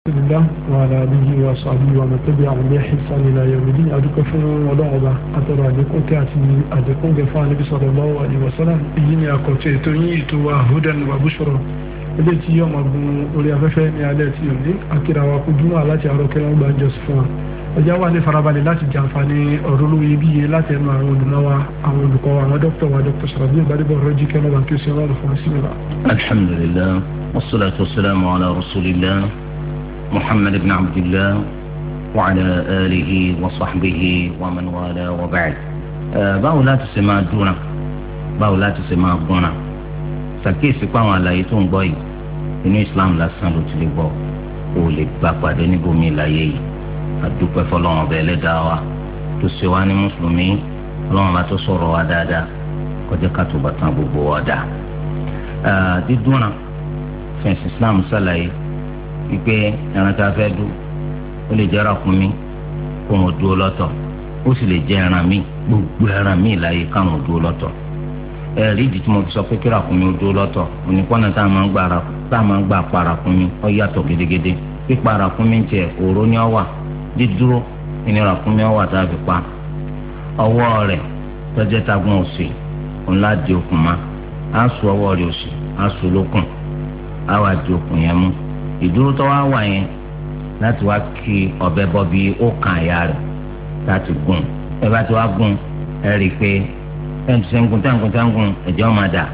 Alhamdulillah wa ala alihi wa sahbihi wa man tabi'ahum bi ihsan ila yawm din. Adúpẹ́ fún Ọlọ́run Ọba atọrọ àlékún kí àti àlékún gẹ fún Ànábì sallallahu alaihi wasallam. Èyí ni àkọ́tún ètò yín ètò wa hudan wa bushra. Ilé tí yóò máa gun orí afẹ́fẹ́ ní alẹ́ tí yóò ní akíra wa kú jùmọ̀ láti àárọ̀ kẹrẹ́ ọgbà jọ́sí fún wa. Ọjà wà ní farabalẹ̀ láti jàǹfààní ọ̀rọ̀ lórí ibi yẹn láti ẹnu àwọn olùmọ̀ wa àwọn olùkọ́ wa àwọn dókítà wa dókítà Sàràbí Gbadébọ̀ Rọ́jí kẹ́lọ́ wa kí o sì rọrùn fún wa sí mi la. Alhamdulillah wassalatu wassalamu ala rasulillah محمد بن عبد الله وعلى آله وصحبه ومن والاه وبعد. báwo la ti ṣe máa dúnra báwo la ti ṣe máa gbọ́nra ṣàkíyèsí pé àwọn àlàyé tó ń gbọ́ yìí inú Islam lásán ló ti lè gbọ́ ó lè bá pàdé níbòmí láyé yìí. àdúpẹ́ fọlọ́run ọbẹ̀ ẹlẹ́dàá wa tó ṣe wá ní mùsùlùmí ọlọ́run bá tó sọ̀rọ̀ wa dáadáa kọjá ká tó bàtàn gbogbo wa dá. dídúnra fẹ̀sì Islam ṣàlàyé wípé ẹran tá a fẹ́ dú ó lè jẹ́ ràkúnmí kó wọn dúró lọ́tọ̀ ó sì lè jẹ́ ẹran míì gbogbo ẹran míì láyé káwọn dúró lọ́tọ̀. ẹ̀rí ìdí tí mo fi sọ pé kí ràkúnmí ó dúró lọ́tọ̀ onípọ́nà tá a máa ń gbà pa ràkúnmí ó yàtọ̀ gédégédé pípa ràkúnmí tiẹ̀ òró ni ó wà dídúró ní ràkúnmí ó wà tá a fi pa ọwọ́ rẹ̀ tọ́jẹ́ tagbọ́n òsì ńlá di okùn ma á sùn ọwọ́ rẹ̀ òsì á sùn lókùn á wà di okùn yẹn mú ìdúró tó wá wà yẹn láti wá kí ọ̀bẹ bọ́ bí ó kan àyà rẹ̀ láti gùn ẹ bá ti wá gùn ẹ rí i pé ẹni tí ń gùn táǹgùn ẹ̀jẹ̀ ọ̀ma dà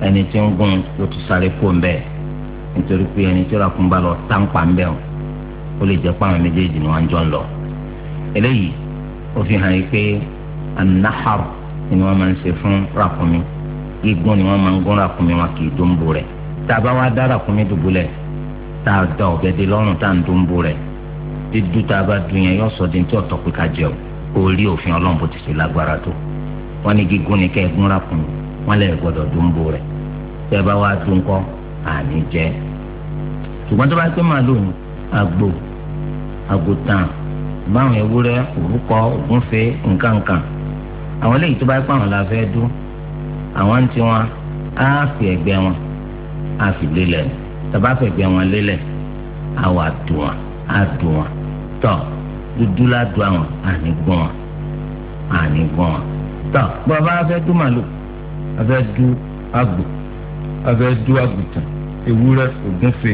ẹni tí ń gùn ló ti sáré kó ń bẹ́ẹ̀ nítorí pé ẹni tí ó ràkún bá lọ táǹpà ń bẹ́ẹ̀ ó lè jẹ́ pé àwọn méjèèjì ni wọ́n jọ ń lọ. eléyìí ó fi hàn yìí pé anahar ni wọ́n máa ń ṣe fún ràkúnmí igun ni wọ́n máa ń gún ràkúnmí wọn kì í dúnbò rẹ̀ tá a bá wá dá ràkúnmí dùbúlẹ̀ tá a da ọ̀gẹ̀dẹ̀ lọ́rùn tá a ń dúnbò rẹ̀ dídú tá a bá dun yẹn yóò sọ di ní tí ọ̀tọ̀ pé ká jẹ o orí òfin ọlọ́run bó ti ṣe lágbára tó wọ́n ní gígún ni kẹ́ ẹ gún ràkúnmí wọ́n lè gbọ́dọ̀ dúnbò rẹ̀ tẹ́ ẹ bá wá dún kọ́ àní jẹ́ ṣùgbọ́n tó bá pé màálù àgbò àgùtàn báwọn ewúrẹ́ òrúkọ ògúnfe nǹkankan àwọn eléyìí tó bá pé àwọn la fẹ́ dún àwọn ń tiwọn á fi ẹ̀gbẹ́ wọn á fi lélẹ̀ tàbá fi ẹ̀gbẹ́ wọn lélẹ̀ á wà dùn wọn á dùn wọn tọ́ dúdú la dùn àwọn àní gbọ́n wọn àní gbọ́n wọn tọ́ bọ́ bá fẹ́ dún màlúù a fẹ́ dún àgbò a fẹ́ dún àgùtàn ewúrẹ́ ògúnfe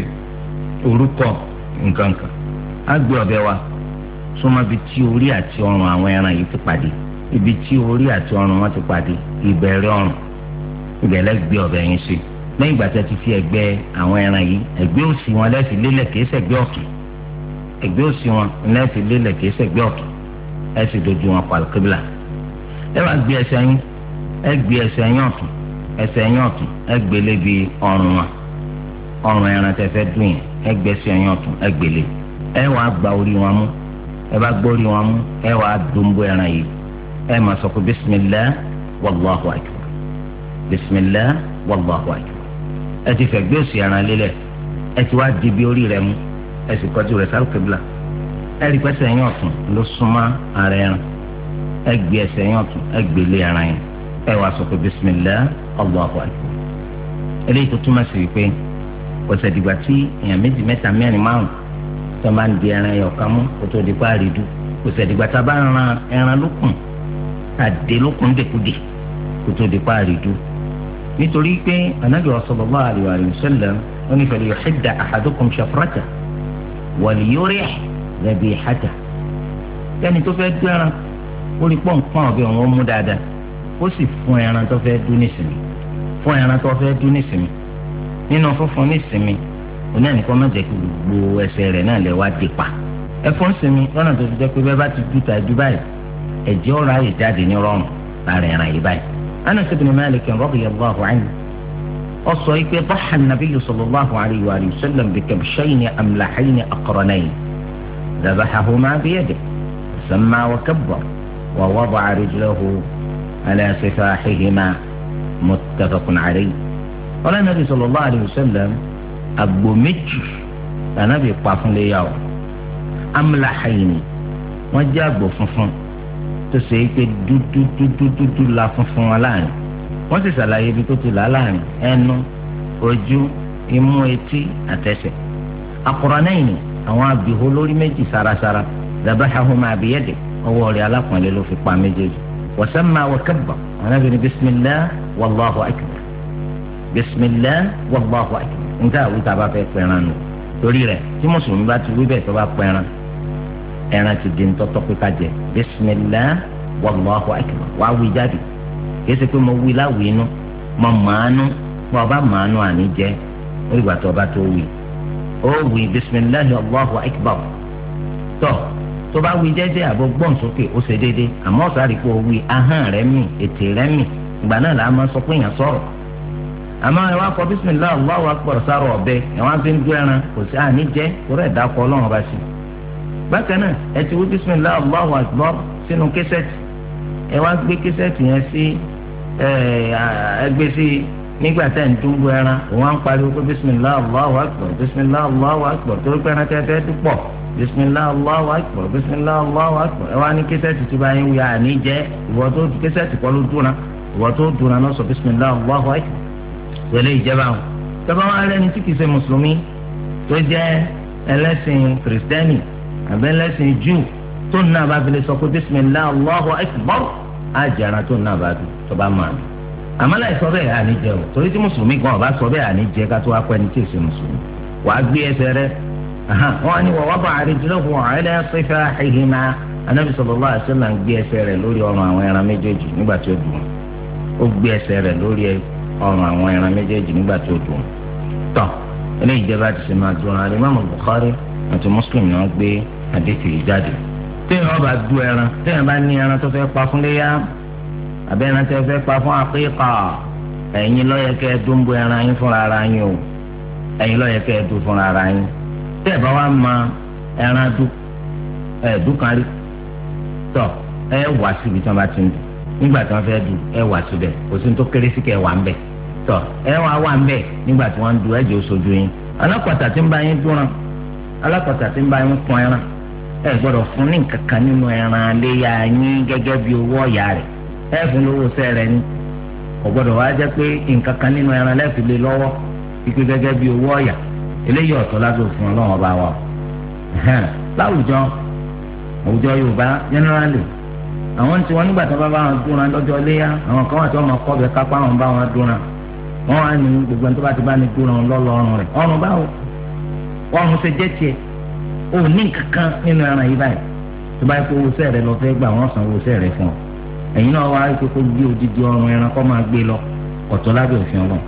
orúkọ nǹkankan á gbé ọ̀bẹ wa súnmọ́ ibi tí orí àti ọrùn àwọn ẹran yìí ti pàdé ibi tí orí àti ọrùn wọn ti pàdé ìbẹ̀rẹ̀ ọrùn ìbẹ̀lẹ̀ gbé ọ̀bẹ yín sí lẹ́yìn ìgbà tí a ti fi ẹ̀gbẹ́ àwọn ẹran yìí ẹ̀gbẹ́ òsì wọn lẹ́sìn lélẹ̀ kìí ṣẹ̀gbẹ́ ọ̀tún ẹ̀gbẹ́ òsì wọn lẹ́sìn lélẹ̀ kìí ṣẹ̀gbẹ́ ọ̀tún ẹ sì dojú wọn pa kíbílà ẹ wá gbé ẹsẹ̀ yín ẹ gbé ẹsẹ̀ yín ọ̀tún ẹsẹ̀ yín ọ̀tún ẹ gbélé bí ọrùn wọn ọrùn ẹran tẹ́ fẹ́ dùn yẹn ẹ gbé ẹsẹ̀ yín ọ̀tún ẹ gbélé ẹ wá gba orí wọn mú ẹ bá gbórí wọn mú ẹ wá dùnbó ẹran yìí ẹ máa sọ pé bisimilah wàlláhu akbar bisimilah wàlláhu akbar ẹ ti fẹ́ gbé òsì ẹran lélẹ̀ ẹ ti wá di bí orí rẹ̀ mú ẹ sì kọjú rẹ̀ sálù kíbla ẹ rí pẹ́sẹ̀ yín ọ̀tún ló súnmọ́ ara ẹran ẹ gbé ẹsẹ̀ yín ọ̀tún ẹ gbélé ẹran yẹn ẹ wá sọ pé bisimilah wàlláhu akbar eléyìí tó túmọ̀ sí wípé ọ̀sẹ̀ dìgbà tí èèyàn méjì mẹ́ta mẹ́rin márùn tó máa ń di ẹran ẹyọ kan mú kó tó di pa àrídú ọ̀sẹ̀ dìgbà tá a bá ran ẹran lókun àdé lókun dèkúdè kó tó di pa àrídú nítorí pé Ànábì sallallahu alaihi wa sallam ó ní falyuhidda ahadukum shafratahu wa liyurih dhabihatahu kẹ́ni tó fẹ́ dú ẹran ó rí pọ́ǹpọ́n ọ̀bẹ òun mú dáadáa ó sì fún ẹran tó fẹ́ dú nísìnyí fún ẹran tó fẹ́ dú nísìnyí nínú fúnfun nísìnyí oní ẹnìkan má jẹ́ kí gbogbo ẹsẹ̀ rẹ̀ náà lè wá dé pa ẹ fún sinmi lọ́nà tó fi jẹ́ pé bẹ́ẹ̀ bá ti dúta ẹjú báyìí ẹ̀jẹ̀ ọ̀rọ̀ ayé jáde ní rọrùn lára ẹran yìí báyìí. Anas ibn Malik radiyallahu anhu ó sọ pé ضحى النبي صلى الله عليه وآله وسلم بكبشين أملحين أقرنين ذبحهما بيده سمى وكبر ووضع رجله على سفاحهما متفق عليه. قال النبي صلى الله عليه وسلم àgbò méjì Ànábì pa fún léyà o amúláhàyìnì wọ́n jẹ́ àgbò funfun tó ṣe é pé dúdú la funfun wọn láàrin wọ́n sì ṣàlàyé ibi tó ti là láàrin ẹnu ojú imú etí àtẹsẹ̀ Aqranayn àwọn abìhó lórí méjì sarasara dabahahuma biyadihi ọwọ́ rẹ̀ alápọ̀nlé ló fi pa méjèèjì wa samma wa kabbar Ànábì ní bismillah wallahu akbar bismillah wallahu akbar nǹkan àwọn ìta bá fẹ́ pẹran nù torí rẹ̀ tí mùsùlùmí bá ti wí bẹ́ẹ̀ tó bá pẹran ẹran ti di ntọ́tọ́ pé ká jẹ bismillah wallahu akbar wàá wí jáde kìí ṣe pé mo wí láwìí inú mo màánú bọ́ ọba màánú àní jẹ́ ó ìgbà tó ọba tó wí ó wí bismillah wallahu akbar tó bá wí jẹ́jẹ́ àbọ̀ gbọ́n sókè ó ṣe déédéé àmọ́ ọ̀sáré pé ó wí ahọ́n rẹ̀ mì ètè rẹ̀ mì ìgbà náà là á máa sọ pé èèyàn sọ̀rọ̀ àmọ́ ẹ wá kọ bismillah Allahu akbar sáré ọ̀bẹ ẹ wá fi ń dú ẹran kò sí àní jẹ́ kóró ẹ̀dá kọ ọlọ́run ọba sí. bákan náà ẹ ti wí bismillah Allahu akbar sínú kẹsẹ̀tì ẹ wá gbé kẹsẹ̀tì yẹn sí ẹgbẹ́ sí nígbà tẹ̀ ń dúnbú ẹran òun á ń pariwo pé bismillah Allahu akbar bismillah Allahu akbar torí pé ẹran tẹ́tẹ́ dúpọ̀ bismillah Allahu akbar bismillah Allahu akbar ẹ wá ní kẹsẹ̀tì tí báyìí wí àní jẹ́ ìwọ tó kẹsẹ̀tì kọ́ ló dúnra ìwọ tó dúnra náà sọ bismillah Allahu akbar pẹ̀lú ìjẹba wọn tọ́ba wọn rẹ́ni tí kìí ṣe mùsùlùmí tó jẹ́ ẹlẹ́sìn kìrìsìtẹ́nì àbẹ́ ẹlẹ́sìn júù tó náà bá fi lè sọ pé bismillah Allahu akbar àjàrà tó náà bá fi tọ́ba máa mi. àmọ́ láì sọ bẹ́ẹ̀ àní jẹ o torí tí mùsùlùmí gan ọba sọ bẹ́ẹ̀ àní jẹ ká tó wá pẹ́ ní tí ì ṣe mùsùlùmí. wàá gbé ẹsẹ̀ rẹ̀ wọ́n á ní wọ́n wá rijlahu ala sifahihima Ànábì sallallahu alaihi wasallam gbé ẹsẹ̀ rẹ̀ lórí ọrùn àwọn ẹran méjèèjì nígbà tí ó dùn ó gbé ẹsẹ̀ rẹ̀ lórí ọrùn àwọn ẹran méjèèjì nígbà tó dùn tán eléyìí jẹ́ bá ti ṣe máa dùn ara Imam Bukhari àti Muslim náà gbé àdéhùn jáde. téèyàn bá du ẹran téèyàn bá ní ẹran tó fẹ́ pa fún léyà àbẹ́ ẹran tó fẹ́ pa fún àkíkà ẹ̀yin ló yẹ kẹ́ ẹ dúnbó ẹran yín fúnra ara yín o ẹ̀yin ló yẹ kẹ́ ẹ dún fúnra ara yín tẹ́ ẹ bá wá ma ẹran dúkárí tọ́ ẹ wá síbi tí wọ́n bá ti ń dùn nígbà tí wọ́n fẹ́ du ẹ wà síbẹ̀ kò sí ní tó kéré sí kẹ́ ẹ wà ń bẹ̀ tọ́ ẹ wà ń bẹ̀ nígbà tí wọ́n ń du ẹ̀jẹ̀ oṣooju yín alápàtà tí ń bá yín dúnran alápàtà tí ń bá yín pọn ẹran ẹ gbọ́dọ̀ fún ní nǹkan kan nínú ẹran léyà yín gẹ́gẹ́ bí owó ọ̀yà rẹ̀ ẹ fún lówó sẹ́rẹ̀ ni kò gbọ́dọ̀ wá jẹ́ pé nǹkan kan nínú ẹran lẹ́ẹ̀fi lé lọ́wọ́ kíkẹ́ gẹ́gẹ́ bí owó ọ̀yà eléyìí ọ̀tọ̀ lábẹ́ òfin ọlọ́run ọba wa láwùjọ Yorùbá generally àwọn tí wọn nígbà tí wọn bá wọn dúnra lọ́jọ́ léyà àwọn kan wà tí wọn máa kọ́ bẹ kápá wọn bá wọn dúnra wọn wà ní gbogbo ẹni tó bá ti bá ní dúnra wọn lọ́lọ́run rẹ̀ ọrùn báwo ọrùn ṣe jẹ́ tiẹ̀ ò ní kankan nínú ẹran yìí báyìí tó bá yẹ kó owó sẹ́ẹ̀rẹ̀ lọ fẹ́ gbà wọ́n san owó sẹ́ẹ̀rẹ̀ fún ọ ẹ̀yin náà wá pé kó gbé odidi ọrùn ẹran kó máa gbé lọ ọ̀tọ̀ lábẹ́ òfin ọlọ́run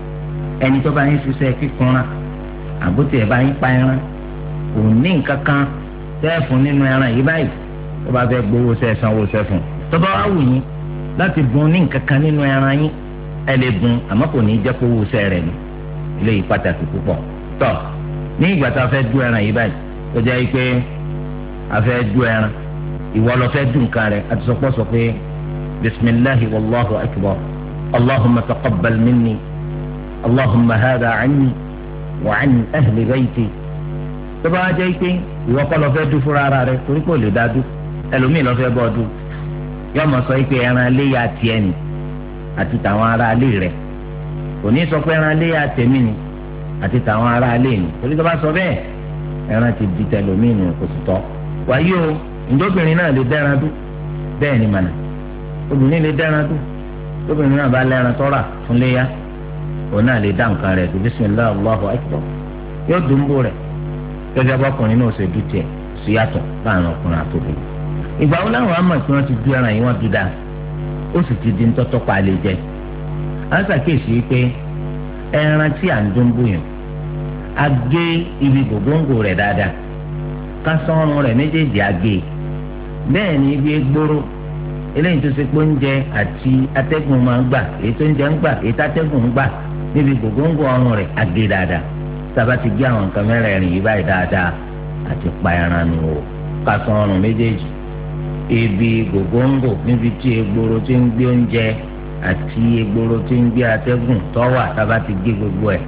ẹni tó bá yín ṣiṣẹ́ kíkunra àbótí ẹ̀ bá yín pa ẹran ò ní kankan sẹ́ẹ̀fún nínú ẹran yìí báyìí tó bá fẹ́ gbowó sẹ́ẹ̀ sanwó sẹ́ẹ̀fún tọ́ba wá wù yín láti bùn ní nǹkankan nínú ẹran yín ẹ lè bùn àmọ́ kò ní í jẹ́ kó wù sẹ́ẹ̀rẹ̀ ni eléyìí pàtàkì púpọ̀ tọ́ ní ìgbà tá a fẹ́ du ẹran yìí báyìí ó jẹ́ pé a fẹ́ du ẹran ìwọ lọ fẹ́ du nǹkan rẹ̀ àti sọ pé bisimilahi wallahu akbar allahumma taqabbal minni allahumma hada anni wa an ahli bayti tọ́ba wá jẹ́ pé ìwọ kọ́ lọ fẹ́ du fúnra ara rẹ̀ torí kò lè dá du ẹlòmíì lọ fẹ́ bọ́ du yóò mọ sọ pé ẹran léyà tiẹ̀ ni àti tàwọn ará ilé rẹ̀ kò ní sọ pé ẹran léyà tèmi ni àti tàwọn ará ilé ni torí tó bá sọ bẹ́ẹ̀ ẹran ti di tẹlòmíì ni kò sì tọ́ wáyé o ǹjọ́bìnrin náà lè dẹ́ran dú bẹ́ẹ̀ ni mànà obìnrin lè dẹ́ran dú tóbìnrin náà bá lẹ́ran tọ́ra fún léyà òun náà lè dá nǹkan rẹ̀ dùn bismillah Allahu akbar yóò dùnbò rẹ̀ gẹ́gẹ́ bọ́kùnrin náà ṣe dùn tiẹ̀ sí yàtọ̀ láàrin ọkùnrin àtòbí ìgbà wo láwọn àmọ̀ tí wọ́n ti du ẹran yìí wọ́n du dáa ó sì ti di ńtọ́tọ́ pa lè jẹ à ń ṣàkíyèsí pé ẹran tí à ń dúnbò yẹn a gé ibi gògóńgò rẹ̀ dáadáa ká sọ́run rẹ̀ méjèèjì a gé bẹ́ẹ̀ ni ibi egboro eléyìí tó ṣe pé oúnjẹ àti atẹ́gùn máa ń gbà èyí tó ń jẹ ń gbà èyí tó atẹ́gùn ń gbà níbi gògóńgò ọrùn rẹ̀ a gé dáadáa sábà ti gé àwọn nǹkan mẹ́rẹ̀ẹ̀rin yìí báyìí dáadáa àti pa ẹran nù o ká sọ́run méjèèjì ibi gògóńgò níbi tí egboro ti ń gbé oúnjẹ àti egboro tí ń gbé atẹ́gùn tọ́wà tábà ti gé gbogbo ẹ̀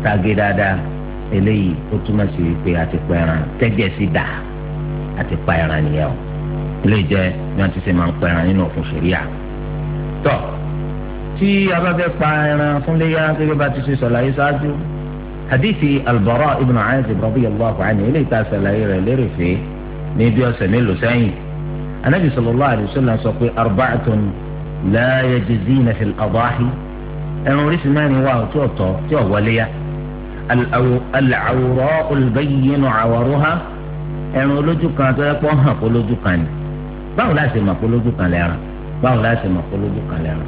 tágé dáadáa eléyìí ó túmọ̀ sí wípé àti pa ẹran tẹ́gẹ̀ sí dà àti pa ẹran nìyẹn o eléyìí jẹ́ bí wọ́n ti ṣe máa ń pa ẹran nínú òfin ṣẹ̀ríà. tọ́ tí a bá fẹ́ pa ẹran fún léyà gẹ́gẹ́ bá ti ṣe ṣàlàyé ṣáájú hadithi albara ibn azib radiyallahu anhu ilé ìta sàlàyé rẹ̀ lérè fè ní bí ọ̀sẹ̀ mélòó sẹ́yìn anabi sallallahu alayhi wa sallam sọ pé arba'atun la yajzina fil adahi ẹran oríṣi mẹ́rin wà tí ọ̀tọ̀ tí ọ̀ wọlé ya al-awra'u al-bayyinu 'awaruha ẹran olójú kan tó yẹ kó hàn kó lójú kan ni báwo la ṣe mọ̀ kó lójú kan lẹ́ran báwo la ṣe mọ̀ kó lójú kan lẹ́ran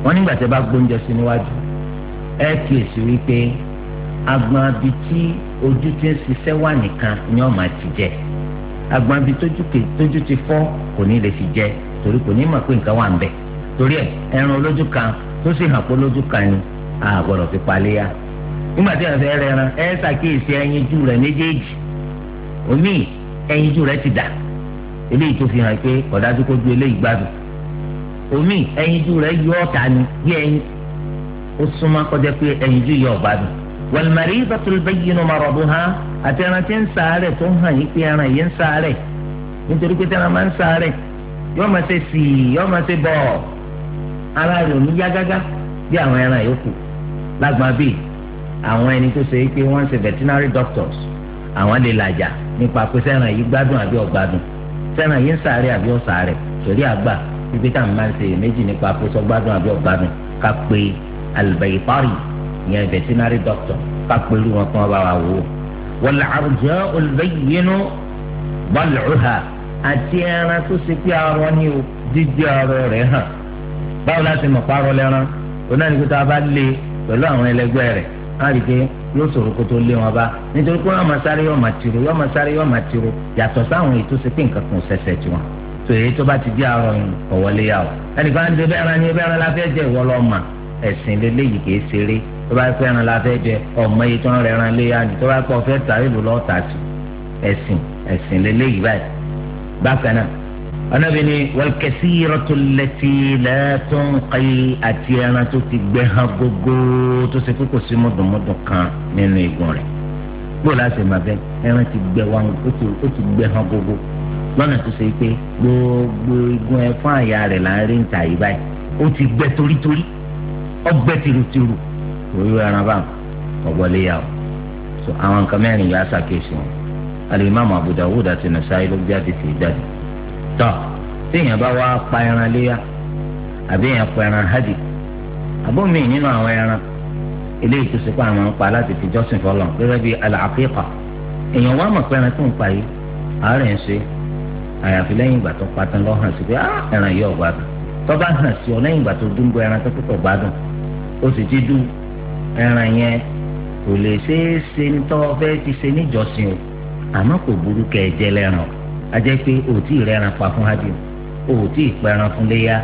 wọ́n nígbà tí a bá gbóúnjẹ sí níwájú ẹ kíyèsí wípé agbọn abi tí ojú ti ń ṣiṣẹ́ wà nìkan ni ọ̀ máa ti jẹ agbọn abi tójú ti fọ́ kò ní lè fi jẹ torí kò ní mọ̀ pé nǹkan wà ń bẹ̀ torí ẹ ẹran olójú kan tó sì hàn kó lójú kan ni a gbọ́dọ̀ fi paléyà nígbà tí a fẹ́ rẹran ẹ ṣàkíyèsí ẹyinjú rẹ̀ méjèèjì omi ẹyinjú rẹ̀ ti dà eléyìí tó fi hàn pé ọ̀dájú kó ju eléyìí gbádùn omi ẹyinjú rẹ̀ yọ ọ̀tá ni bí ẹyin ó súnmọ́ kọjá pé ẹyinjú yọ ọ̀gbádùn wal maridatul bayyinu maraduha àti ẹran tí ń ṣàárẹ̀ tó hàn yìí pé ẹran yìí ń ṣàárẹ̀ nítorí pé tẹ́ran máa ń ṣàárẹ̀ yóò máa ṣe sí i yóò máa ṣe bọ̀ ara rẹ̀ ò ní yá gágá bí àwọn ẹran yòókù lágbọn bíi àwọn ẹni tó ṣe pé wọ́n ń ṣe veterinary doctors àwọn lè làjà nípa pé sẹ́ran yìí gbádùn àbí ọ̀gbádùn sẹ́ran yìí ń ṣàárẹ̀ àbí ọ̀ṣàárẹ̀ torí àgbà pípé tá à ń máa ń ṣe méjì nípa pé sọ gbádùn àbí ọ̀gbádùn ká pé albaytari ìyẹn veterinary doctor ká pé irú wọn kí wọ́n bá wa wò ó. wal arja'ul bayyinu bal'uha àti ẹran tó ṣe pé arọ ní o jíjẹ arọ rẹ̀ hàn báwo la ṣe mọ̀ párọ̀ lẹ́ran onáníkó tá a bá lé pẹ̀lú àwọn ẹlẹgbẹ́ rẹ̀ á rí i pé yóò ṣòro kó tó lé wọn bá nítorí pé wọ́n máa sáré yóò máa tiro yóò máa sáré yóò máa tiro yàtọ̀ sáwọn èyí tó ṣe pé nǹkan kan ṣẹ̀ṣẹ̀ tiwọn tó èyí tó bá ti di àárọ̀ yìí ọ̀wọ́lé yà ó ẹnìkan á ń ṣe bẹ́ẹ̀rẹ̀ ni bẹ́ẹ̀rẹ̀ la fẹ́ jẹ ìwọ lọ́ọ́ mà ẹ̀sìn lélẹ́yìí kìí ṣeré tó bá fẹ́ ẹran la fẹ́ jẹ ọmọ yìí tó ń rẹ ẹran léyà ni tó bá kọ́ fẹ́ tà ìlú lọ́ọ́ tà sí ẹ̀sìn lélẹ́yìí báyìí bákan náà Ànábì ní wal-kathiratu allati la tunqi àti ẹran tó ti gbẹ hàn gógó tó ṣe pé kò sí mọ̀dùnmọ́dùn kan nínú igun rẹ̀ gbọ́dọ̀ láti máa bẹ ẹran ti gbẹ wọn ó ti gbẹ hàn gógó lọ́nà tó ṣe pé gbogbo igun ẹ fún àyà rẹ̀ là ń rí níta yìí báyìí ó ti gbẹ torítorí ó gbẹ tìrùtìrù òyìnbó ẹran bá ọ̀gbọ́lé yà ó so àwọn nǹkan mẹ́rin yà á ṣàkíyèsí wọn Al-Imam Abu Dawud àti Nasa'i ló jáde sí jáde tọ́ téèyàn bá wá pa ẹran léyà àbí èèyàn pa ẹran hajj àbómi nínú àwọn ẹran eléyìí tó ṣe pé àwọn ń pa láti fi jọ́sìn fọlọ́ gẹ́gẹ́ bí al-aqiqa èèyàn wá mọ̀ pé ẹran tó ń pa yìí àárẹ̀ ń ṣe àyàfi lẹ́yìn ìgbà tó pa tán lọ́ hàn sí pé ẹran yìí ò gbádùn tó bá hàn sí ọ lẹ́yìn ìgbà tó dúnbọ ẹran tó kò gbádùn ó sì ti dú ẹran yẹn kò lè ṣeé ṣe nítorí fẹ́ ti ṣe níjọ́sìn o àmọ́ kò burú kẹ́ ẹ jẹ lẹ́ran o ajẹ́ pé òtí ìrẹ́ran pa fún hajj òtí ìpẹran fún léyà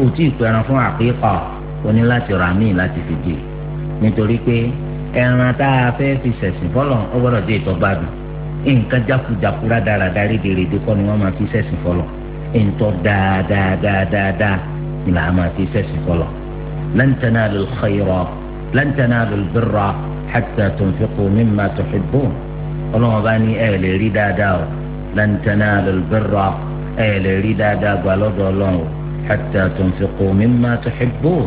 òtí ìpẹran fún àkíkà oní láti rà míì láti fi jẹ nítorí pé ẹran tá a fẹ́ fi ṣẹ̀sìn fọlọ́ ọ gbọ́dọ̀ dé ìtọ́gbádùn nǹkan jákujàku rádaràdá rédèrèdè kọ́ ni wọ́n máa fi ṣẹ̀sìn fọlọ́ ntọ́ dáadáa ni làá máa fi ṣẹ̀sìn fọlọ́ lan tanalul khayra lan tanalul birra hatta tunfiqu mimma tuhibbun ọlọ́wọ́n bá ní ẹ̀ lè rí dáadáa o. lan tanalul birra lè rí dáadáa gbà lọ́dọ̀ Ọlọ́run hatta tunfiqu mimma tuhibbun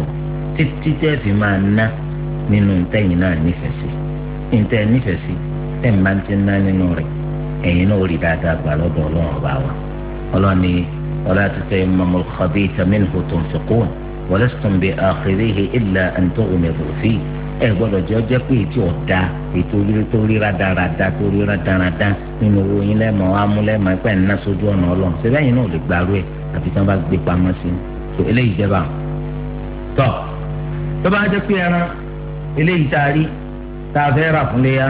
títí tẹ́ fi máa ná nínú ntẹ́yìn náà nífẹ̀ẹ́ sí ntẹ́ nífẹ̀ẹ́ sí tẹ́ ń bá ti ná nínú rẹ̀ ẹ̀yin náà rí dáadáa gbà lọ́dọ̀ Ọlọ́run ọba wa Ọlọ́run ní wala tatayammamul khabitha minhu tunfiqun wa lastum bi akhidhihi illa an tughmidu fihi ẹ gbọ́dọ̀ jẹ́ pé ètò ọ̀dà ètò tó ríra dáradá tó ríra dáradá nínú owó yín lẹ́mọ̀ amúlẹ́mọ̀ ẹ̀pẹ́ ńná sójú ọ̀nà ọlọ́run ṣe bẹ́ẹ̀ náà lè gbàrú ẹ̀ àfi tí wọ́n bá gbé pamọ́ sí i tó eléyìí jẹ́ báwọn. tọ́ tó bá jẹ́ pé ẹran eléyìí tá a rí tá a fẹ́ rà fún léyà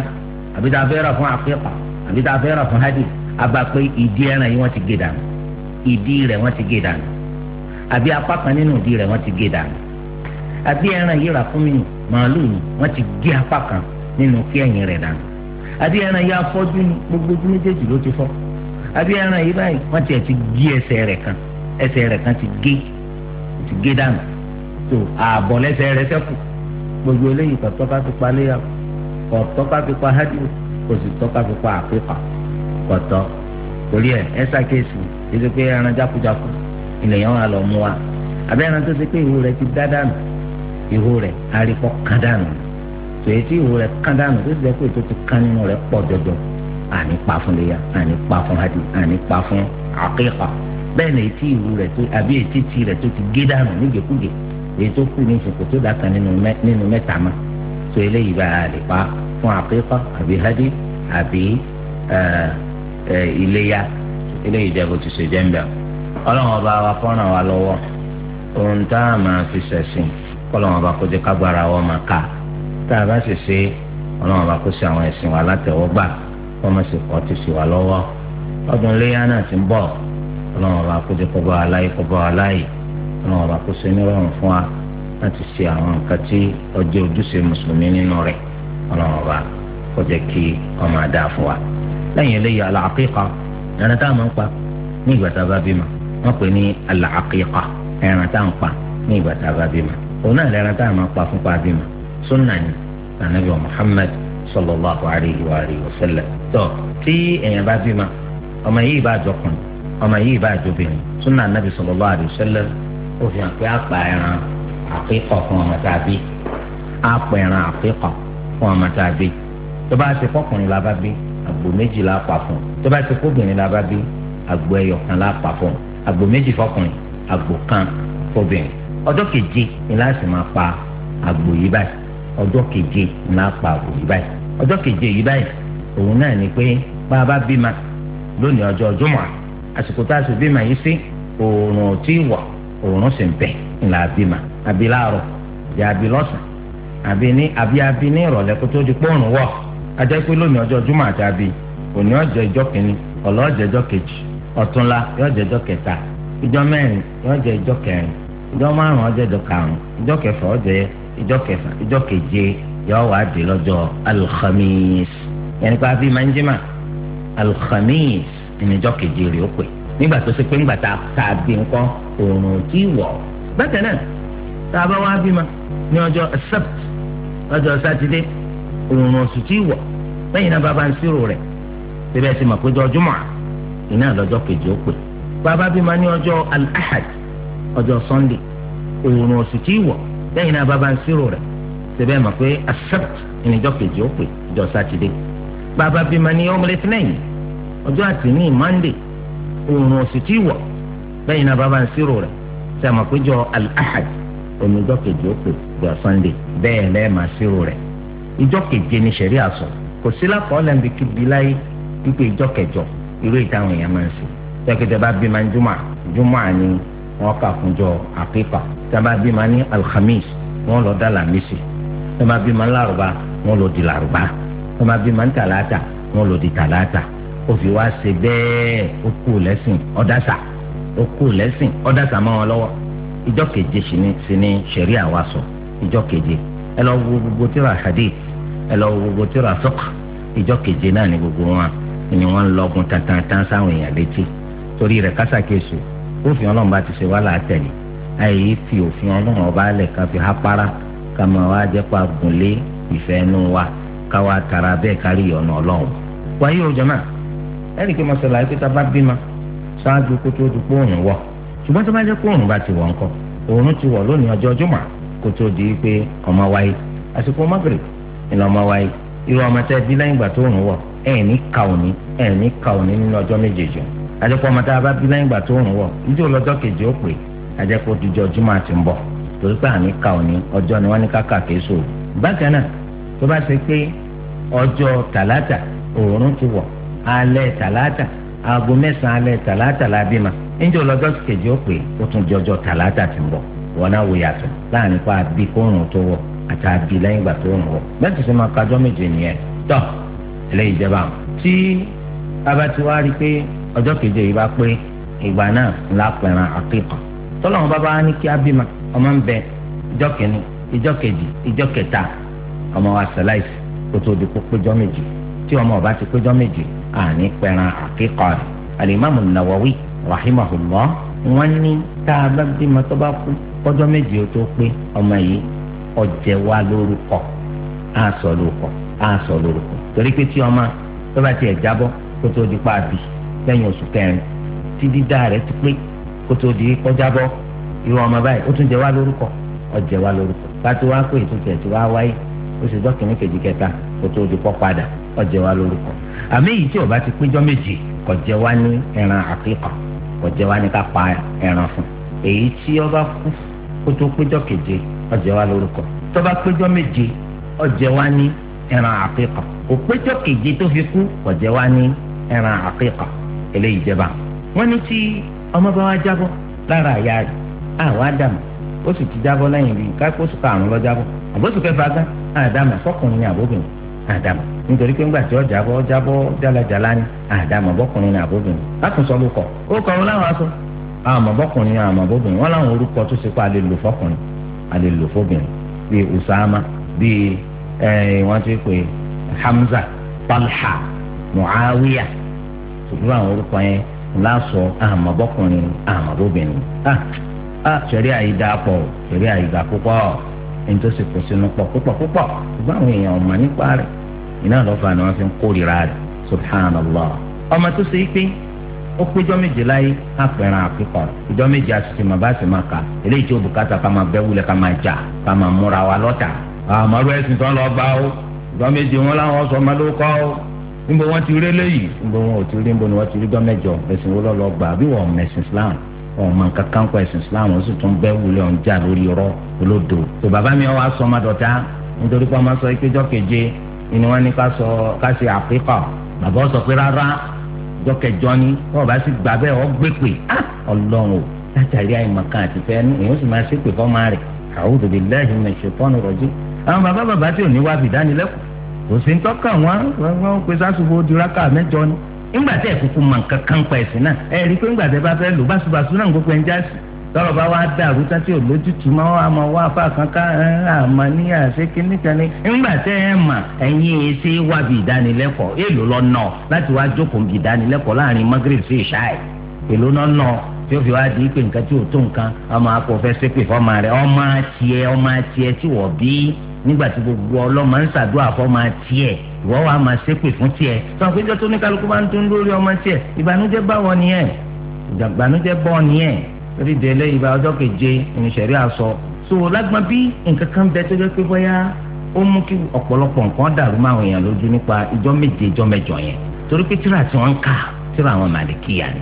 àbí tá a fẹ́ rà fún àkíkà àbí tá a fẹ́ rà fún hajj àgbà pé ìdí ẹran yìí wọ́n ti gé dànù ìdí rẹ̀ wọ́n ti gé dànù àbí apá kan nínú ìdí rẹ̀ wọ́n ti gé dànù àbí ẹran yìí rà fún mi màálù ni wọ́n ti gé apá kan nínú kí ẹ̀yìn rẹ̀ dànù àbí ẹran yìí afọ́jú ni gbogbo ojú méjèèjì ló ti fọ́ àbí ẹran yìí báyìí wọ́n ti gé ẹsẹ̀ rẹ̀ kan ti gé dànù tó ààbọ̀ lẹ́sẹ̀ rẹ̀ sẹ́kù gbogbo eléyìí kò tọ́ka fi pa léyà kò tọ́ka fi pa hádì kò sì tọ́ka fi pa àpépa kò tọ́ torí ẹ ṣàkíyèsí ètò pé ẹran jákujáku ilẹ̀ yẹn wà lọ mú wa àbí ẹran tó ṣe pé ìhó rẹ̀ ti dá dànù ìhó rẹ̀ arípọ̀ kan dànù tòye tí ìwo rẹ̀ kán dànù tó ti jẹ́ pé tó ti kán nínú rẹ̀ pọ̀ jọjọ àní pa fún léyà àní pa fún hadi àní pa fún àkíkà bẹ́ẹ̀ ni etí ìwo rẹ̀ tó àbí etí tí rẹ̀ tó ti gé dànù nígekúge èyí tó kù ní ìsìnkú tó dàkan nínú mẹ́ta ma tó eléyìí bá a lè pa fún àkíkà àbí hadi àbí iléyà eléyìí jẹ́ bó ti ṣe jẹ́ ń bẹ̀. ọlọ́run ọba wa fọ́ràn wa lọ́wọ́ ohun tá a máa fi ṣẹ̀sìn kọ́lọ́run ọba kó jẹ́ kágbára wa máa ká tá a bá sì ṣe ọlọ́run ọba kó ṣe àwọn ẹ̀sìn wa látẹ̀wọ́gbà kó má sì kọ́ ti ṣe wa lọ́wọ́ ọdún iléyà náà ti ń bọ̀ ọlọ́run ọba kó jẹ́ kó bá wa láyé kó bá wa láyé ọlọ́run ọba kó ṣe nírọ̀rùn fún wa láti ṣe àwọn nǹkan tí ọjọ́ ojúṣe mùsùlùmí nínú rẹ̀ ọlọ́run ọba kó jẹ́ kí ó máa dáa fún wa. lẹ́yìn eléyìí al-aqiqa ẹran tá a máa ń pa ní ìgbà tá a bá bímọ wọ́n pè ní al-aqiqa ẹran tá a ń pa ní ìgbà tá a bá bímọ òun náà lẹ́ran tá a máa pa fún pa bímọ sunna ni anabi Muhammad sallallahu alayhi wa sallam. tó tí èèyàn bá bímọ ọmọ yìí bá jọkùnrin ọmọ yìí bá jọbìnrin sunna anabi sallallahu alayhi wa sallam ó fi hàn pé a pa ẹran aqiqa fún ọmọ tá a bí a pa ẹran aqiqa fún ọmọ tá a bí tó bá ṣe fọkùnrin la bá bí àgbò méjì la pa fún tó bá ṣe fóbìnrin la bá bí àgbò ẹyọ kan la pa fún àgbò méjì fọkùnrin àgbò kan fóbìnrin ọjọ́ keje ni láti máa pa àgbò yìí báyìí ọjọ́ keje ni láti pa àgbò yìí báyìí ọjọ́ keje yìí báyìí òun náà ni pé bá a bá bímọ lónìí ọjọ́ Jímọ̀ àsìkò tá a sì bímọ yìí sí oòrùn ò tí ì wọ̀ oòrùn sì ń bẹ ńlá bímọ àbí láàárọ̀ àbí lọ́sàn àbí ní ìrọ̀lẹ́ kó tó di pọ́ọ̀rùn wọ̀ ajẹ́ pé lónìí ọjọ́ Jímọ̀ àti àbí òní ọjọ́ ìjọ kìíní ọ̀la ọjọ́ ìjọ kejì ọ̀túnla yóò jẹ́ ìjọ kẹta ìjọ mẹ́rin yóò jẹ́ ìjọ kẹrin ìjọ márùn ọjọ́ ìjọ karùn ìjọ kẹfà ọjọ́ ìjọ kẹfà ìjọ keje yóò wá dé lọ́jọ́ alhamis yẹnni pé àbí máa ń jẹ́mà alhamis ìníjọ keje rẹ̀ ó pè nígbà tó ṣe pé ńgbà tá a bí nǹkan òòrùn tí wọ̀ bákan náà tá a bá wá bímọ ní ọjọ́ sabt ọjọ́ sátidé òòrùn oṣù tí wọ̀ lẹ́yìn náà bàbá ń ṣírò rẹ̀ síbẹ̀ sí mọ̀ pé ọjọ́ Jímọ̀ iná lọ́jọ́ kejì ó pè bàbá bímọ ní ọjọ́ al-ahad ọjọ́ sunday òòrùn oṣù tí wọ̀ lẹ́yìn náà bàbá ń ṣírò rẹ̀ síbẹ̀ mọ̀ pé as-sabt ìníjọ́ kejì ó pè ọjọ́ sátidé bàbá bímọ ní yawmul ithnayn ọjọ́ àtìní monday òòrùn oṣù tí wọ̀ lẹ́yìn náà bàbá ń ṣírò rẹ̀ síbẹ̀ mọ̀ pé ọjọ́ al-ahad ìníjọ́ kejì ó pè ọjọ́ sunday bẹ́ẹ̀ lẹ́ẹ̀ máa ṣírò rẹ̀ ìjọ keje ní sẹ̀rí àsọ kò sí lákọọ́lẹ̀ níbi kíbi láyé wípé ìjọ kẹjọ irú ìtàwọn èèyàn máa ń ṣe tẹ́kẹ́tẹ́ bá bí máa ń júmọ̀ ni wọ́n kà fún jọ àpépa tẹ́ bá bí máa ní alhamis wọ́n lọ dá làmísì tẹ́ bá bí máa ń lárúbá wọ́n lọ di lárúbá tẹ́ bá bí máa ń tàlátà wọ́n lọ di tàlátà ó fi wá ṣe bẹ́ẹ̀ ó kú lẹ́sìn ọ̀dàsà mọ́ wọn lọ́wọ́ ìjọ keje sì ní sẹ̀rí àwa sọ ìjọ keje ẹ lọ wo gbogbo tíra hadith ẹ lọ wo gbogbo tíra fiqh ìjọ keje náà ní gbogbo wọn ni wọn lọgun tantan sáwọn èèyàn létí torí rẹ̀ kásákèsù òfin Ọlọ́run bá ti ṣe wá láàtẹlẹ àyè fi òfin Ọlọ́run ọba lẹ ká fi hápára ká máa wá jẹ pa gùnlé ìfẹ́ inú wa ká wá tara bẹ́ẹ̀ kárí ọ̀nà Ọlọ́run. wáyé o jama ẹnì kí mọ́sálà yìí pété bá bímọ ṣáájú kó tó dupò òrùn wọ̀ ṣùgbọ́n tó bá jẹ́ pé òrùn bá ti wọ̀ ńkọ́ òrùn ti wọ̀ lónìí ọjọ́ Jímọ̀ kó tó di pé ọmọ wáyé àsìkò Maghrib ni ọmọ wáyé irú ọmọ tẹ bí lẹ́yìn ìgbà tó òrùn wọ̀ ẹ̀ẹ̀ní ka òní nínú ọjọ́ méjèèjì àjẹpọ̀ ọmọ tá a bá bí lẹ́yìn ìgbà tó òrùn wọ̀ ìjọ lọ́jọ́ kejì ó pè àjẹpọ̀ òdìjọ́ Jímọ̀ àti ń bọ̀ torí pé àní ka òní ọjọ́ ni wọ́n ní káka késo. bákan náà tó bá ṣe pé ọjọ́ tàlátà òòrùn ti wọ̀ alẹ́ tàlátà aago 9 alẹ́ tàlátà la bímọ ìjọ lọ́jọ́ kejì ó pè ó tún jọjọ́ tàlátà ti ń bọ̀ wọn náà wò yàtọ̀ láàrin pa àbí kóòrùn tó wọ̀ àti àbí lẹ́yìn ìgbà tó òrùn wọ̀ bẹ́ẹ̀ tó ṣe máa kájọ́ méje nìyẹn tọ́ eléyìí jẹba tí bàbá ti wá rí i pé ọjọ́ keje yìí bá pé ìgbà náà ńlá pẹ̀ràn àkíkà tọ́lọ́wọ́n bàbá wa ní kí á bímọ ọmọ ń bẹ ìjọ kìíní ìjọ kejì ìjọ kẹta ọmọ wa sẹláìsì kó tó di péjọ méje tí ọmọ ọba ti péjọ méje àní pẹ̀ràn àkíkà rẹ̀ Al-Imam An-Nawawi rahimahullah wọ́n ní tá a bá bímọ tó bá kú ọjọ́ méje ó tó pé ọmọ yìí ọjẹ wa lórúkọ á sọ lórúkọ torí pé tí ọmọ tó bá tiẹ̀ jábọ́ kó tó di pàbí lẹ́yìn oṣù kẹrin tí dídá rẹ̀ ti pé kó tó di kọjábọ́ irú ọmọ báyìí ó tún jẹ wá lórúkọ ọjẹ wá lórúkọ pàtó wá pé ètò tẹ̀ tí wá wáyé ó sì jọ́ kìíní kejì kẹta kó tó di pọ́ padà ó jẹ wá lórúkọ. àmì èyí tí ó bá ti péjọ́ méje kò jẹ wá ní ẹran àkíkà kò jẹ wá ní ká pa ẹran fún. èyí tí ó bá kú kó tó péjọ́ keje ó jẹ wá lórúkọ. tó bá péjọ́ méje ó jẹ wá ní ẹran àkíkà. kò péjọ́ keje tó fi kú kò jẹ wá ní ẹran àkíkà. eléyìí jẹba. wọ́n ní tí ọmọ bá wá jábọ́ lára àyà rẹ̀ àwa dàmú ó sì ti jábọ́ lẹ́yìn bíi kápósù karùn-ún lọ jábọ́ àbóṣù kẹfà gán àdàmú fọkùnrin ní àbóbìnrin àdàmú nítorí pé ńgbà tí ó jábọ́ jálajàlá ní àdàmú bọ́kùnrin ní àbóbìnrin látúnṣọ ló kọ̀ ó kọ̀ wọn láwọn aṣọ àmọ́ bọ́kùnrin ní àmọ́ bóbìnrin wọn láwọn orúkọ tó ṣe pé a lè lò fọkùnrin a lè lò fóbìnrin bíi Usama bíi wọ́n ti pè Hamza Talha Muawiya ṣùgbọ́n àwọn orúkọ yẹn lásọ àmọ́ bọ́kùnrin àmọ́ bóbìnrin sẹ̀rí àyídá pọ̀ sẹ̀rí àyídá púpọ̀ ẹni tó sì kó sínú pọ̀ púpọ̀ ṣùgbọ́n àwọn èèyàn ọ̀mà nípa rẹ̀ iná lọ́fà ni wọ́n fi ń kórìíra rẹ̀ subhanallah. ọmọ tó ṣe é pé ó péjọ́ méje láyé àpẹẹrẹ àfikọ́ ìjọ méje àṣìṣe màá bá sì máa kà eléyìí tí ó bùkátà ká máa bẹ́ wúlẹ̀ ká máa jà ká máa múra wa lọ́tà. àmọ́rú ẹ̀sìn tó ń lọ gbá o ìjọ méje wọn láwọn sọ ọmọ ló kọ́ o níbo wọn ti rí eléyìí níbo wọn ò ti rí níbo ni wọn ti rí ìjọ mẹ́jọ ẹ̀sìn wo lọ́ọ́ gbà bí wọ́n mẹ̀sìn Islam ọmọ kankan kọ ẹ̀sìn Islam ó sì tún bẹ́ wulẹ̀ ọ̀n jà lórí ọ̀rọ̀ olódo. tó bàbá mi wá sọ ọmọ dọ̀tá nítorí pé ọmọ sọ ìpéjọ́ keje ni wọ́n ní ká ṣe àpékọ̀ bàbá sọ pé rárá ìjọ kẹjọ ni wọ́n bá sì gbà bẹ́ẹ̀ ọ́ gbé pè ọlọ́run o látàrí àìmọ̀kan àti fẹ́ ní èyí ó sì máa ṣépè fọ́mọ rẹ̀ a'udhu billahi minash shaitani rajim. àwọn bàbá tí ò ní wá fìdánilẹ́kọ̀ọ́ kò sí ń tọ́ka wọn pé sásùbò diraka mẹ́jọ ni nígbà tí ẹ̀kúkú mọ̀ nǹkan kan pa ẹ̀sìn náà ẹ̀ rí i pé nígbà tí ẹ bá fẹ́ lò báṣubàṣu náà gbogbo ẹ̀ ń já sí tọ́rọ̀ bá wá dàrú tátí òlójútùú máa wá máa wá apá kankan àmọ́ ní àṣekí nìkan ni nígbà tí ẹ mà ẹ̀yin èsì wábi ìdánilẹ́kọ̀ọ́ èèlò lọ́nà láti wá jókòó bí ìdánilẹ́kọ̀ọ́ láàrin Maghrib sí ìṣáì èèlò lọ́nà tí ó fi wá di pé nǹkan tí ò tó nǹkan ọmọ akọ fẹ́ ṣépè fọ́mọ rẹ̀ ọmọ tiẹ̀ tí wọ́n bí nígbà tí gbogbo ọlọ́mọ ń ṣàdúrà fọ́mọ tiẹ̀ ìwọ wa máa ṣépè fún tiẹ̀ sọ pé jọ tó ní kálukú bá ń tún lórí ọmọ tiẹ̀ ìbànújẹ́ báwọ nìyẹn ìbànújẹ́ bọ́ nìyẹn torí délé ìbá ọjọ́ keje ìníṣẹ̀rí àṣọ so lágbọ́n bí nǹkan kan bẹ tó jẹ́ pé bóyá ó mú kí ọ̀pọ̀lọpọ̀ nǹkan dàrú máa wọ̀nyàn lójú nípa ìjọ méje ìjọ mẹ́jọ yẹn torí pé tíra tí wọ́n ń kà tíra àwọn màlìkíyà ni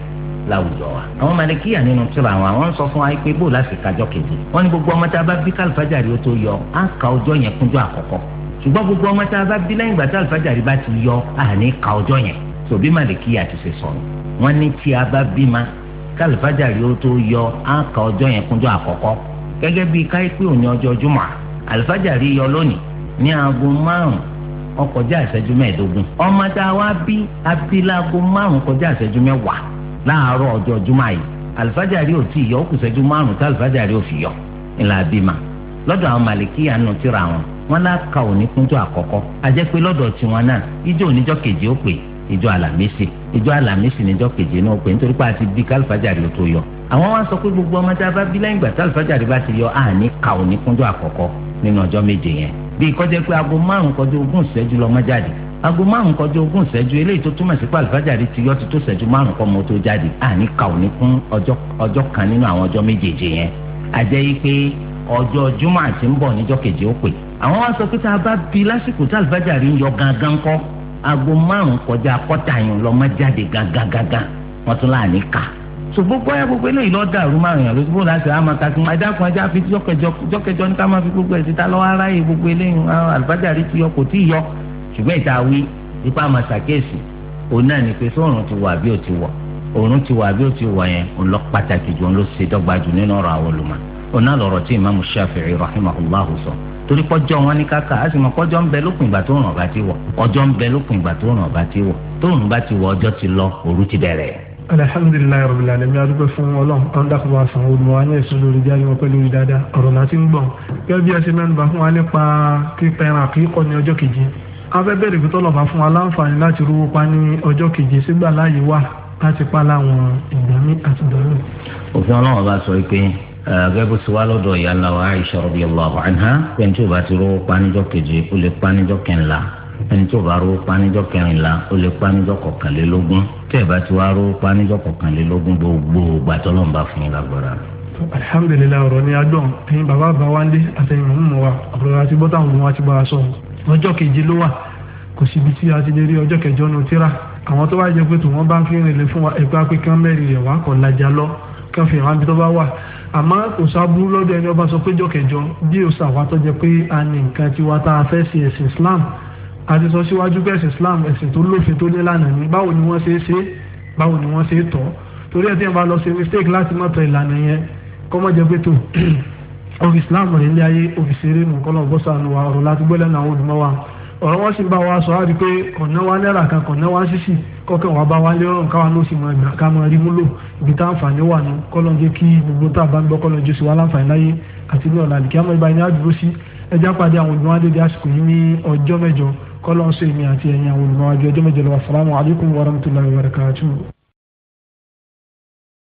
láwùjọ wa àwọn màlìkíyà nínú tíra àwọn sọ fún wa pé bó láti kájọ keje wọ́n ní gbogbo ọmọ tá a bá bí kálífàjárì ó tó yọ á ka ọjọ́ yẹn kúnjọ́ àkọ́kọ́ ṣùgbọ́n gbogbo ọmọ tá a bá bí lẹ́yìn ìgbà tí àlùfájàrí bá ti yọ àní ka ọjọ́ yẹn tó bí màlìkíyà ti ṣe sọ̀rọ̀ wọ́n ní tí a bá bí ma kálífájàrí ó tó yọ á ka ọjọ́ yẹn kúnjọ́ àkọ́kọ́ gẹ́gẹ́ bí káyipé òní ọjọ́ jùmọ̀ àlùfájàrí yọ lónìí ní aago 5 ó kọjá ìṣẹ́jú 15 ọmọ tá a wá bí abilágo 5 kọjá ìṣẹ́jú 10 láàárọ̀ ọjọ́ jùmọ̀ yìí àlùfájàrí ò tí ì yọ ó kù ìṣẹ́jú 5 tí àlùfájàrí ò fi yọ ńlá bímà lọ́dọ̀ àwọn màlìkíyà nù tíra wọn láka òní kúnjọ́ àkọ́kọ́ ajẹ́ pé lọ́dọ̀ tiwọn náà ìjọ oníjọ́ keje ó pè ìjọ àlàmísì níjọ́ keje náà ó pè nítorí pé a ti bí kálífàjárì ó tó yọ. àwọn wá sọ pé gbogbo ọmọ tá a bá bí lẹ́yìn ìgbà kálífàjárì bá ti yọ àní ka òní kúnjọ́ àkọ́kọ́ nínú ọjọ́ méje yẹn bí kọjá pé aago 5 kọjá 20 ìṣẹ́jú lọ́mọ jáde aago 5 kọjá 20 ìṣẹ́jú eléyìí tó túmọ̀ sí pé kálífàjárì ti yọ ti tó ìṣẹ́jú 5 kọ́ mọ́ tó jáde àní ka òní kún ọjọ́ kan nínú àwọn ọjọ́ méjèèjì yẹn àjẹ́ yìí pé ọjọ́ jùmọ̀ àti ń bọ̀ níjọ́ keje ó pè àwọn wá sọ pé tá a bá bí lásìkò tí àlùfájàrí ń yọ gangan kọ́ aago 5 kọjá kọ́tà yẹn lọ́mọ jáde gangan wọ́n tún láàánú ká so gbogbo eléyìí lọ́ọ́ dàrú márùn yàn lóṣù bó láti àmọ́ ká tún ẹ̀dákun ẹja fi jọ́kẹjọ́ ní ká máa fi gbogbo ẹ̀ síta lọ́wọ́ aráyè gbogbo eléyìí àlùfájàrí ti yọ kò tí ì yọ ṣùgbọ́n ìta wí ipa àmọ́ ṣàkíyèsí òun náà ní pé sóòrùn ti wà bí ó ti wọ̀ òòrùn ti wà bí ó ti wọ̀ yẹn òun lọ pàtàkì jù òun ló ṣe dọ́gba jù nínú ọ̀rọ̀ àwọn olùmọ̀ òun náà lọ̀rọ̀ tí Imam Shafi'i rahimahullahu sọ torí pọ́jọ́ wọn ní káka á sì mọ pọ́jọ́ ń bẹ lópin ìgbà tó ràn ọba ti wọ̀ ọjọ́ ń bẹ lópin ìgbà tó ràn ọba ti wọ̀ tó ràn bá ti wọ̀ ọjọ́ ti lọ òru ti bẹ̀rẹ̀. alhamdulilayi rabbil alamin adúpẹ́ fún Ọlọ́run àwọn dàkúbọ àsàn olùmọ wa ní ẹsùn lórí jáde wọn pẹ̀lú dáadáa ọ̀rọ̀ láti ń gbọ̀n gẹ́gẹ́ bí ẹ ṣe mẹ́nu bá fún wa nípa pípẹran àkíkọ ní ọjọ́ keje afẹ́ bẹ̀rẹ̀ pé tọ́lọ̀ bá fún wa láǹfààní láti rówó pa ní ọjọ́ keje sígbà láàyè wà láti pa láwọn ìgbàmí àti ìdánwò. òfin Ọlọ́run bá sọ pé gẹ́gẹ́ bó ti wá lọ́dọ̀ ìyá ńlá wa Aisha radiyallahu anha ẹni tí ò bá ti rówó pa níjọ́ keje ó lè pa níjọ́ kẹrìnlá ẹni tí ò bá rówó pa níjọ́ kẹrìnlá ó lè pa níjọ́ kọkànlélógún tí ẹ bá ti wá rówó pa níjọ́ kọkànlélógún gbogbo gbàtọ́lọ́mbà fún yín lágbára. alhamdulilayi ọ̀rọ̀ ni a dọ̀n ẹ̀yin bàbá bá wa ń lé àtẹ̀yìn mọ̀ wa ọ̀rọ̀ àti bọ́tà àwọn ọmọ wa ti bá a sọ ọjọ́ keje ló wà kò síbi tí a ti lè rí ọjọ́ kẹjọ nù tíra àwọn tó bá jẹ pé tòun bá ń fi rìnlẹ̀ fún wa ẹ̀gbá pé kán mẹ́rin rẹ̀ wá kọ̀ lajà lọ kán fi hàn bí tó bá wà àmọ́ kò sábúrú lọ́dọ̀ ẹni ọba sọ pé ọjọ́ kẹjọ bí ó sàwá tó jẹ pé a ní nǹkan tiwa tá a fẹ́ sí ẹ̀sìn Islam a ti sọ síwájú pé ẹ̀sìn Islam ẹ̀sìn tó lófin tó nílànà ní báwo ni wọ́n ṣe é ṣe báwo ni wọ́n ṣe é tọ́ torí ẹ̀ tí wọ́n bá lọ ṣe mistake láti mọ̀tọ̀ ìlànà yẹn kọ́mọ́ jẹ́ pé tó ọ̀fi Islam rẹ̀ ní ayé òfìsèré nù kọ́lọ̀ bọ́sànù wa ọ̀rọ̀ láti gbọ́lẹ̀ náà àwọn olùmọ̀ wa ọ̀rọ̀ wọn sì bá wa sọ á rí pé kọ̀nà wa náírà kan kọ̀nà wa sísì kọ́kàn wa bá wa lé ọ̀rùn káwa ló sì mọ ìgbà ká mọ rí múlò ibi tá àǹfààní wà nù kọ́lọ̀ jẹ́ kí gbogbo tá a bá ń gbọ́ kọ́lọ̀ jésù wa láǹfààní láyé àti ní ọ̀la àdìkí àmọ́ ìbáyìí ní àdúró sí ẹjá pàdé àwọn olùmọ̀ adédé àsìkò yìí ní ọjọ́ mẹ́jọ kọ́lọ̀ ń sọ èmi àti ẹ̀yin àwọn olùmọ̀ adé ọjọ́ mẹ́jọ lọ́wọ́ assalamu alaikum warahmatullahi wabarakatuh.